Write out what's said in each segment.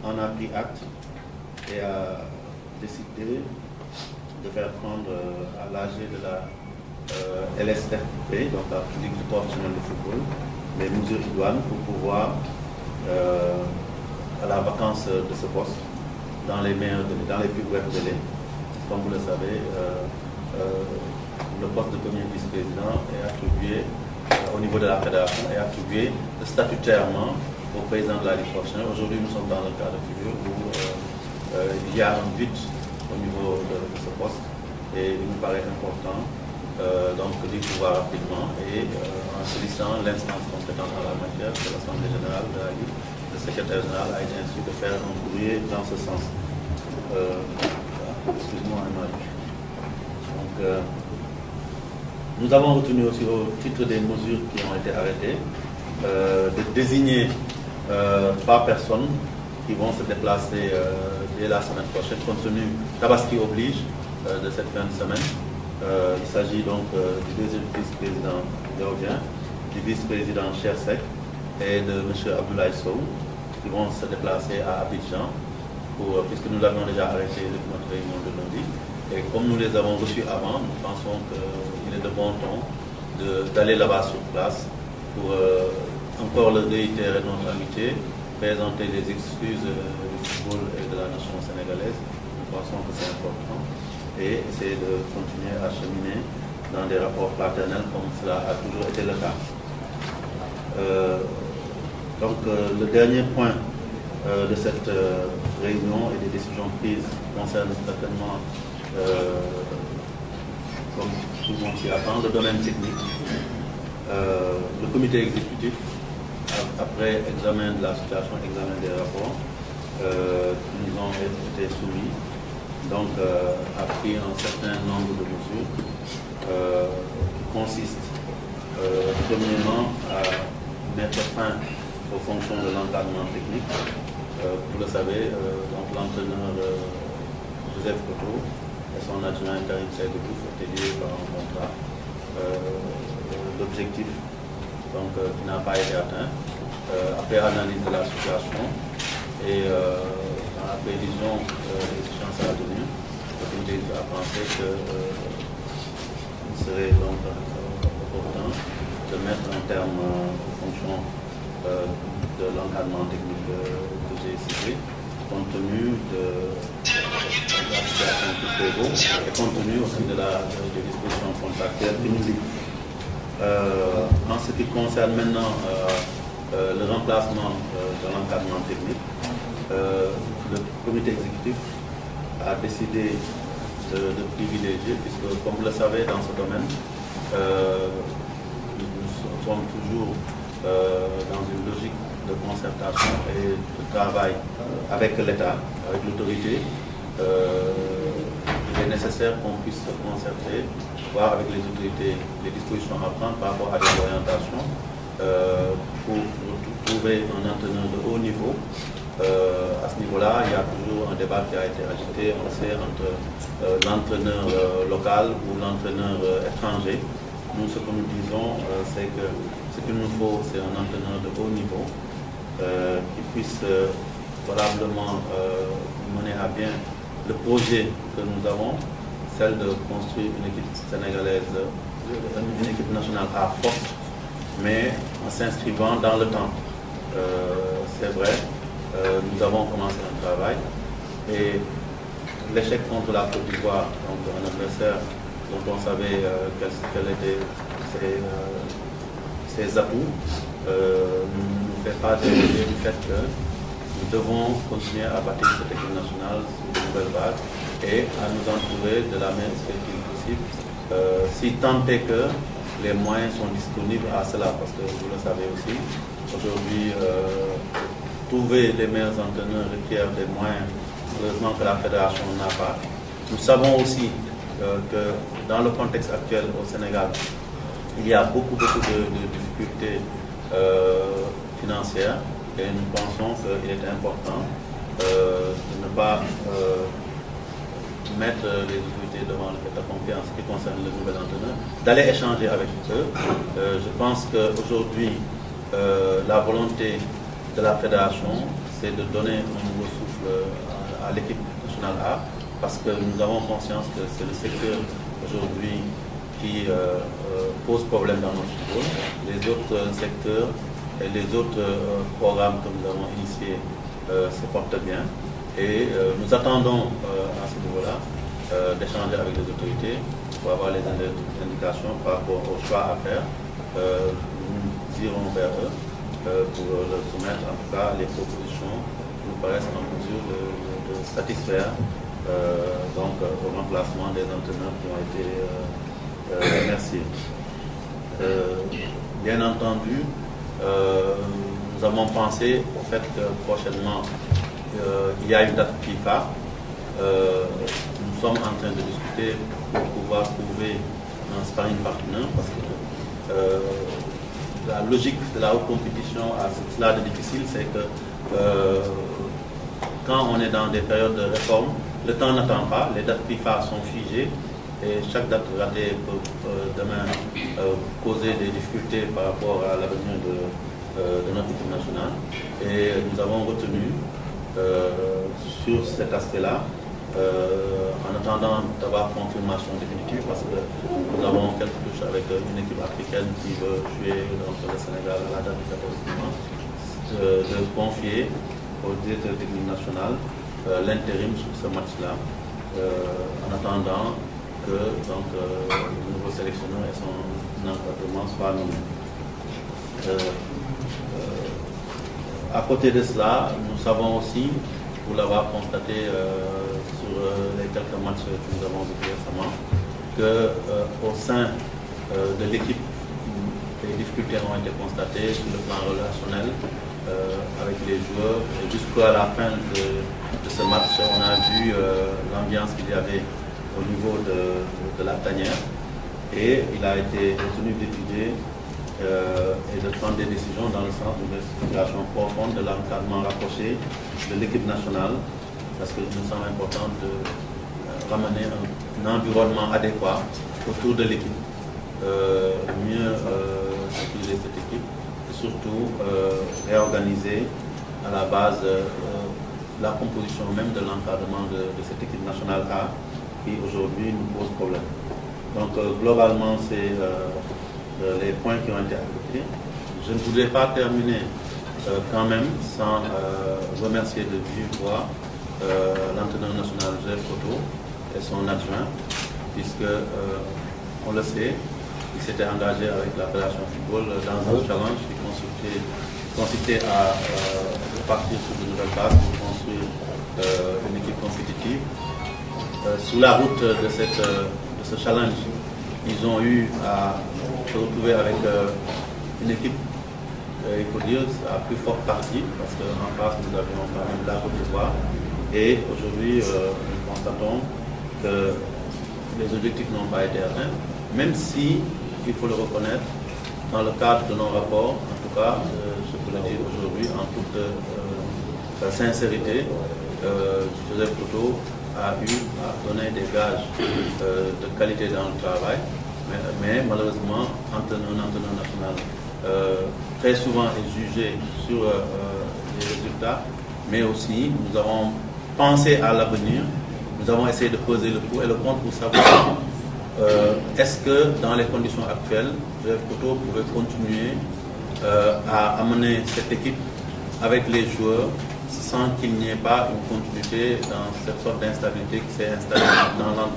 en a pris acte et a décidé de faire prendre à l'AG de la LSFP, donc la Ligue professionnelle de football, les mesures idoines pour pouvoir, à la vacance de ce poste, dans les meilleurs délais, dans les plus brefs délais. Comme vous le savez, le poste de premier vice-président est attribué au niveau de la fédération, est attribué statutairement au président de la Ligue professionnelle. Aujourd'hui, nous sommes dans le cas de figure où il y a un vide au niveau de ce poste et il nous paraît important donc d'y pouvoir rapidement et en sollicitant l'instance compétente en la matière, de l'Assemblée générale de la Ligue, le secrétaire général a été instruit de faire un courrier dans ce sens. Excuse-moi, donc, nous avons retenu aussi au titre des mesures qui ont été arrêtées de désigner par personne qui vont se déplacer dès la semaine prochaine, compte tenu Tabaski oblige de cette fin de semaine. Il s'agit donc du deuxième vice-président Géorgien, du vice-président Chersek et de M. Abdoulaye Sow, qui vont se déplacer à Abidjan, puisque nous l'avions déjà arrêté depuis notre réunion de lundi. Et comme nous les avons reçus avant, nous pensons qu'il est de bon ton d'aller là-bas sur place pour encore leur réitérer notre amitié, présenter les excuses du football et de la nation sénégalaise. Nous pensons que c'est important et essayer de continuer à cheminer dans des rapports fraternels comme cela a toujours été le cas. Donc le dernier point de cette réunion et des décisions prises concerne certainement, comme tout le monde s'y attend, le domaine technique. Le comité exécutif, après examen de la situation, examen des rapports qui nous ont été soumis, donc a pris un certain nombre de mesures qui consistent premièrement à mettre fin aux fonctions de l'encadrement technique. Vous le savez, donc l'entraîneur Joseph Koto et son adjoint Karim Seydou étaient liés par un contrat. L'objectif qui n'a pas été atteint, après analyse de la situation et dans la prévision des échéances à venir, le comité a pensé qu'il serait donc opportun de mettre un terme aux fonctions de l'encadrement technique que j'ai cité, compte tenu de la situation qui prévaut et compte tenu aussi des dispositions contractuelles qui nous lient. En ce qui concerne maintenant le remplacement de l'encadrement technique, le comité exécutif a décidé de privilégier, puisque comme vous le savez dans ce domaine, nous sommes toujours dans une logique de concertation et de travail avec l'État, avec l'autorité. Il est nécessaire qu'on puisse se concerter, voir avec les autorités les dispositions à prendre par rapport à des orientations pour trouver un entraîneur de haut niveau. À ce niveau-là, il y a toujours un débat qui a été agité, on sait, entre l'entraîneur local ou l'entraîneur étranger. Nous, ce que nous disons, c'est que ce qu'il nous faut, c'est un entraîneur de haut niveau qui puisse valablement mener à bien le projet que nous avons, celle de construire une équipe sénégalaise, une équipe nationale à force, mais en s'inscrivant dans le temps. C'est vrai, nous avons commencé un travail et l'échec contre la Côte d'Ivoire, donc un adversaire dont on savait quels étaient ses atouts, ne nous fait pas déroger du fait que nous devons continuer à bâtir cette équipe nationale sur de nouvelles bases et à nous entourer de la meilleure perspective possible, si tant est que les moyens sont disponibles à cela, parce que vous le savez aussi, aujourd'hui, trouver les meilleurs entraîneurs requiert des moyens, heureusement que la fédération n'a pas. Nous savons aussi que dans le contexte actuel au Sénégal, il y a beaucoup de difficultés financières et nous pensons qu'il est important de ne pas mettre les autorités devant le fait accompli en ce qui concerne le nouvel entraîneur, d'aller échanger avec eux. Je pense qu'aujourd'hui, la volonté de la fédération, c'est de donner un nouveau souffle à l'équipe nationale A, parce que nous avons conscience que c'est le secteur aujourd'hui qui pose problème dans notre football. Les autres secteurs et les autres programmes que nous avons initiés se portent bien. Et nous attendons à ce niveau-là d'échanger avec les autorités pour avoir les indications par rapport au choix à faire. Nous irons vers eux pour leur soumettre en tout cas les propositions qui nous paraissent en mesure de satisfaire donc, au remplacement des entraîneurs qui ont été remerciés. Bien entendu, nous avons pensé au fait que prochainement il y a une date FIFA. Nous sommes en train de discuter pour pouvoir trouver un sparring partner, parce que la logique de la haute compétition à ce stade difficile, c'est que quand on est dans des périodes de réforme, le temps n'attend pas, les dates FIFA sont figées et chaque date ratée peut demain causer des difficultés par rapport à l'avenir de notre équipe nationale. Et nous avons retenu sur cet aspect-là, en attendant d'avoir confirmation définitive, parce que nous avons quelques touches avec une équipe africaine qui veut jouer donc, le Sénégal à la date du 14 dimanche, de confier au directeur technique national l'intérim sur ce match-là, en attendant que donc, le nouveau sélectionneur et son encadrement soient nommés. À côté de cela, nous savons aussi, pour l'avoir constaté sur les quelques matchs que nous avons vécu récemment, qu'au sein de l'équipe, des difficultés ont été constatées sur le plan relationnel avec les joueurs. Et jusqu'à la fin de ce match, on a vu l'ambiance qu'il y avait au niveau de la tanière. Et il a été retenu d'étudier et de prendre des décisions dans le sens d'une restructuration profonde de l'encadrement rapproché de l'équipe nationale, parce qu'il nous semble important de ramener un environnement adéquat autour de l'équipe, mieux sécuriser cette équipe et surtout réorganiser à la base la composition même de l'encadrement de cette équipe nationale A qui aujourd'hui nous pose problème. Donc globalement c'est les points qui ont été adoptés. Je ne voudrais pas terminer quand même sans remercier de vive voix l'entraîneur national Jeff Koto et son adjoint, puisque on le sait, il s'était engagé avec la Fédération Football dans un challenge qui consistait à partir sur de nouvelles bases pour construire une équipe compétitive. Sous la route de ce challenge, ils ont eu à se retrouver avec une équipe, il faut dire, à plus forte partie, parce qu'en face, nous avions quand même la Côte d'Ivoire. Et aujourd'hui, nous constatons que les objectifs n'ont pas été atteints, même si, il faut le reconnaître, dans le cadre de nos rapports, en tout cas, je peux le dire aujourd'hui, en toute sincérité, Joseph Koto a eu à donner des gages de qualité dans le travail, mais malheureusement, un entraîneur national très souvent est jugé sur les résultats, mais aussi nous avons pensé à l'avenir, nous avons essayé de peser le pour et le contre pour savoir est-ce que dans les conditions actuelles, Joseph Koto pouvait continuer à amener cette équipe avec les joueurs sans qu'il n'y ait pas une continuité dans cette sorte d'instabilité qui s'est installée dans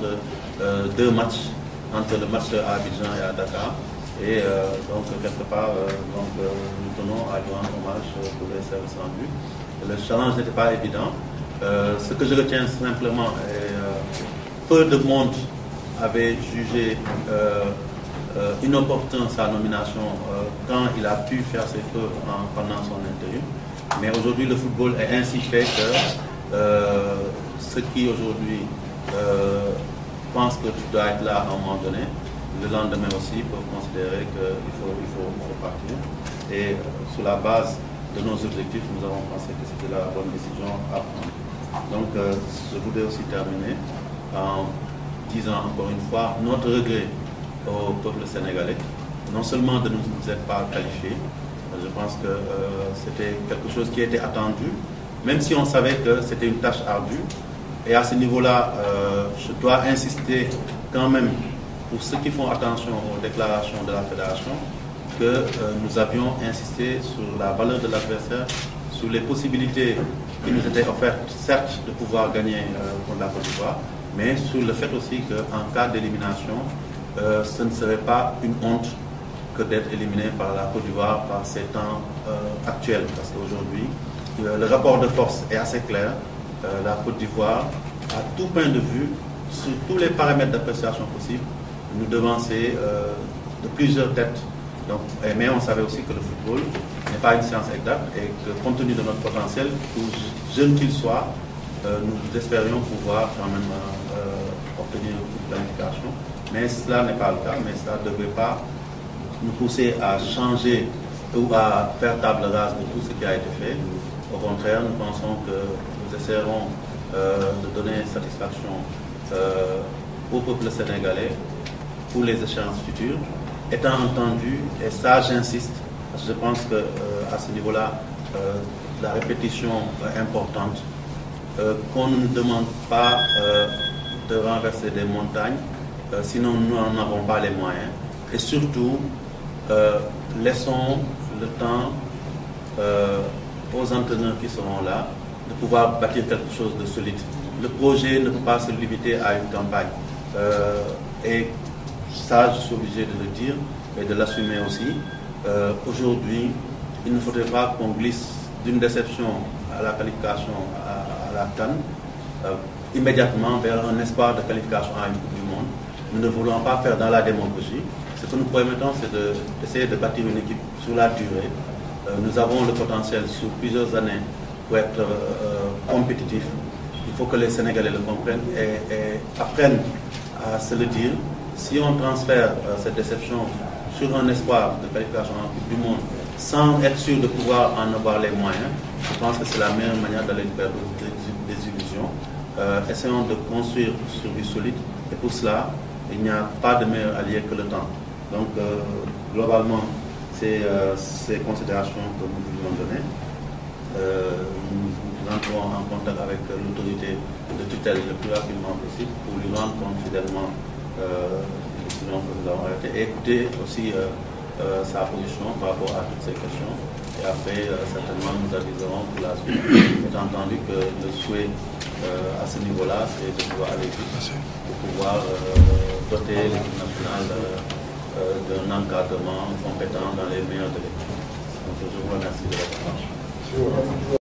deux matchs, entre le match à Abidjan et à Dakar. Et donc, quelque part, nous tenons à lui rendre hommage pour les services rendus. Le challenge n'était pas évident. Ce que je retiens simplement, peu de monde avait jugé inopportun sa nomination quand il a pu faire ses preuves pendant son intérim. Mais aujourd'hui, le football est ainsi fait que ceux qui aujourd'hui pensent que tu dois être là à un moment donné, le lendemain aussi peuvent considérer qu'il faut partir. Et sur la base de nos objectifs, nous avons pensé que c'était la bonne décision à prendre. Donc, je voudrais aussi terminer en disant encore une fois notre regret au peuple sénégalais, non seulement de ne nous être pas qualifiés. Je pense que c'était quelque chose qui était attendu. même si on savait que c'était une tâche ardue. Et à ce niveau-là, je dois insister quand même, pour ceux qui font attention aux déclarations de la fédération, que nous avions insisté sur la valeur de l'adversaire, sur les possibilités qui nous étaient offertes, certes, de pouvoir gagner contre la Côte d'Ivoire, mais sur le fait aussi qu'en cas d'élimination, ce ne serait pas une honte que d'être éliminé par la Côte d'Ivoire par ces temps actuels. Parce qu'aujourd'hui, le rapport de force est assez clair. La Côte d'Ivoire, à tout point de vue, sur tous les paramètres d'appréciation possibles, nous devancer de plusieurs têtes. Donc, mais on savait aussi que le football n'est pas une science exacte et que compte tenu de notre potentiel, aussi jeune qu'il soit, nous espérions pouvoir quand même obtenir une planification. Mais cela n'est pas le cas, mais cela ne devrait pas nous pousser à changer ou à faire table rase de tout ce qui a été fait. Au contraire, nous pensons que nous essaierons de donner satisfaction au peuple sénégalais pour les échéances futures, étant entendu, et ça j'insiste, parce que je pense qu'à ce niveau-là, la répétition est importante, qu'on ne nous demande pas de renverser des montagnes, sinon nous n'en avons pas les moyens, et surtout, laissons le temps aux entraîneurs qui seront là de pouvoir bâtir quelque chose de solide. Le projet ne peut pas se limiter à une campagne. Et ça, je suis obligé de le dire et de l'assumer aussi. Aujourd'hui, il ne faudrait pas qu'on glisse d'une déception à la qualification à la CAN immédiatement vers un espoir de qualification à une Coupe du Monde. Nous ne voulons pas faire dans la démagogie. Ce que nous promettons, c'est d'essayer de bâtir une équipe sur la durée. Nous avons le potentiel sur plusieurs années pour être compétitif. Il faut que les Sénégalais le comprennent et apprennent à se le dire. Si on transfère cette déception sur un espoir de qualification en Coupe du Monde sans être sûr de pouvoir en avoir les moyens, je pense que c'est la meilleure manière d'aller vers des illusions. Essayons de construire sur du solide et pour cela, il n'y a pas de meilleur allié que le temps. Donc, globalement, c'est ces considérations que nous voulons donner. Nous entrons en contact avec l'autorité de tutelle le plus rapidement possible pour lui rendre compte fidèlement des décisions que nous avons arrêtées et écouter aussi sa position par rapport à toutes ces questions. Et après, certainement, nous aviserons pour la suite. Étant entendu que le souhait à ce niveau-là, c'est de pouvoir aller vite pour pouvoir doter l'équipe nationale d'un encadrement compétent dans les meilleurs délais. Donc, je vous remercie de votre attention.